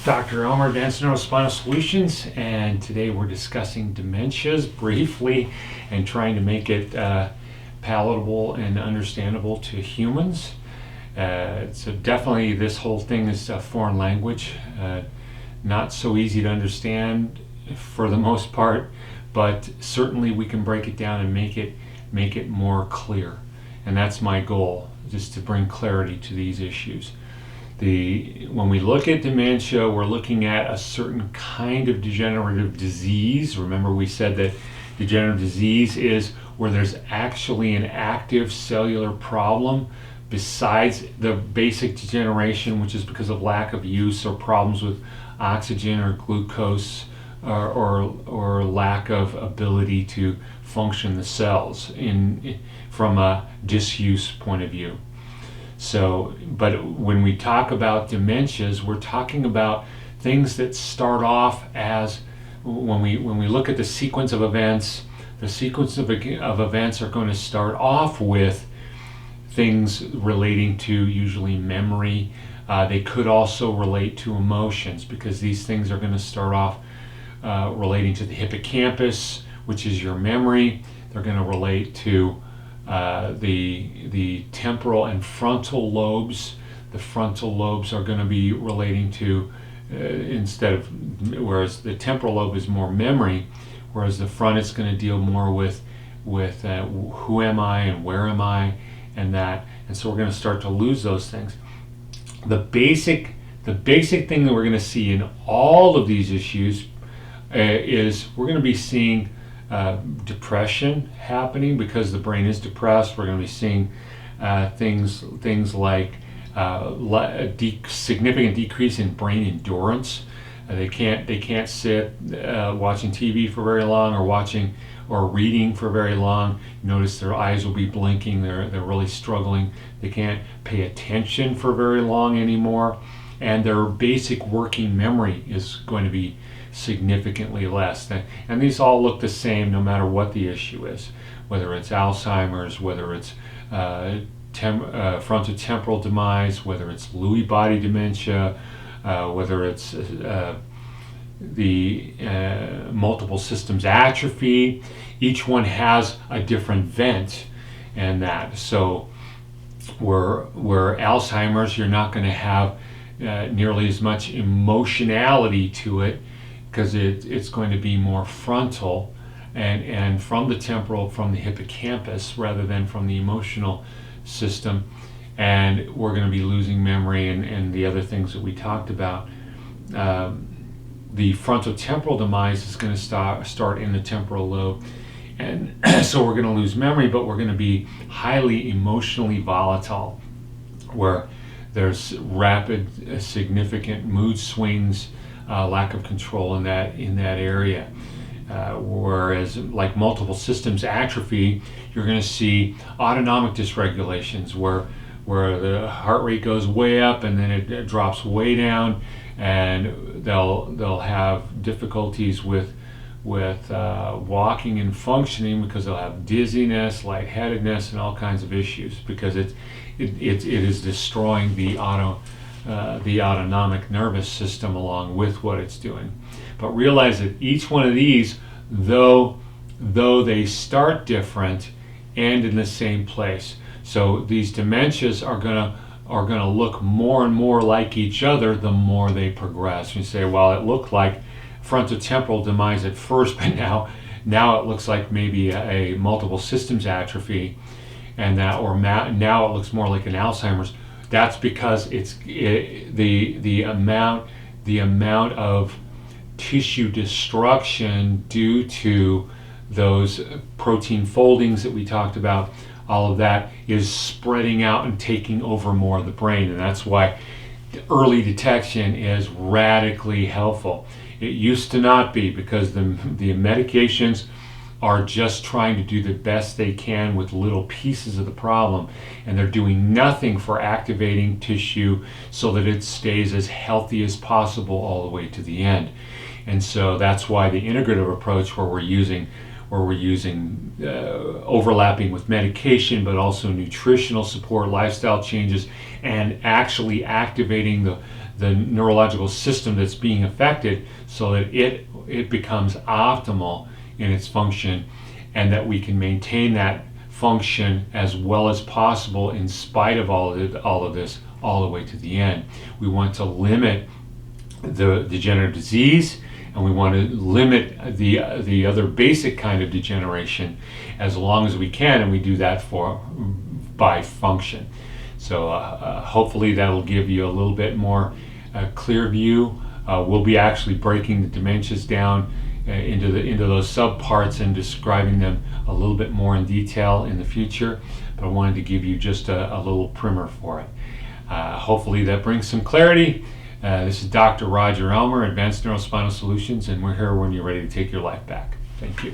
Dr. Elmer, Advanced Neurospinal Solutions, and today we're discussing dementias briefly and trying to make it palatable and understandable to humans. So definitely this whole thing is a foreign language, not so easy to understand for the most part, but certainly we can break it down and make it more clear. And that's my goal, just to bring clarity to these issues. When we look at dementia, we're looking at a certain kind of degenerative disease. Remember, we said that degenerative disease is where there's actually an active cellular problem besides the basic degeneration, which is because of lack of use or problems with oxygen or glucose or lack of ability to function the cells from a disuse point of view. So, but when we talk about dementias, we're talking about things that start off as, when we look at the sequence of events, the sequence of events are going to start off with things relating to usually memory. They could also relate to emotions, because these things are going to start off relating to the hippocampus, which is your memory. They're going to relate to the temporal and frontal lobes. The frontal lobes are going to be relating to, whereas the temporal lobe is more memory, whereas the front is going to deal more with who am I and where am I and that. And so we're going to start to lose those things. The basic thing that we're going to see in all of these issues is we're going to be seeing depression happening because the brain is depressed. We're going to be seeing things like significant decrease in brain endurance. They can't sit watching TV for very long or reading for very long. Notice their eyes will be blinking. They're really struggling. They can't pay attention for very long anymore, and their basic working memory is going to be significantly less. And these all look the same no matter what the issue is, whether it's Alzheimer's, whether it's frontotemporal demise, whether it's Lewy body dementia, whether it's the multiple systems atrophy. Each one has a different vent, and that. So where Alzheimer's, you're not going to have nearly as much emotionality to it, because it's going to be more frontal and from the temporal, from the hippocampus, rather than from the emotional system. And we're going to be losing memory and the other things that we talked about. The frontotemporal demise is going to start in the temporal lobe. And so we're going to lose memory, but we're going to be highly emotionally volatile, where there's rapid, significant mood swings, lack of control in that area. Whereas like multiple systems atrophy, you're going to see autonomic dysregulations where the heart rate goes way up and then it drops way down, and they'll have difficulties with walking and functioning, because they'll have dizziness, lightheadedness, and all kinds of issues, because it is destroying the autonomic nervous system along with what it's doing. But realize that each one of these, though they start different, end in the same place. So these dementias are gonna look more and more like each other the more they progress. You say, well, it looked like frontotemporal demise at first, but now it looks like maybe a multiple systems atrophy, and now it looks more like an Alzheimer's. That's because it's the amount of tissue destruction due to those protein foldings that we talked about. All of that is spreading out and taking over more of the brain, and that's why early detection is radically helpful. It used to not be, because the medications are just trying to do the best they can with little pieces of the problem, and they're doing nothing for activating tissue so that it stays as healthy as possible all the way to the end. And so that's why the integrative approach, where we're using overlapping with medication, but also nutritional support, lifestyle changes, and actually activating the neurological system that's being affected so that it becomes optimal in its function, and that we can maintain that function as well as possible in spite of all of this all the way to the end. We want to limit the degenerative disease, and we want to limit the other basic kind of degeneration as long as we can, and we do that by function. So hopefully that'll give you a little bit more clear view. We'll be actually breaking the dementias down into those subparts and describing them a little bit more in detail in the future, but I wanted to give you just a little primer for it. Hopefully that brings some clarity. This is Dr. Roger Elmer, Advanced Neurospinal Solutions, and we're here when you're ready to take your life back. Thank you.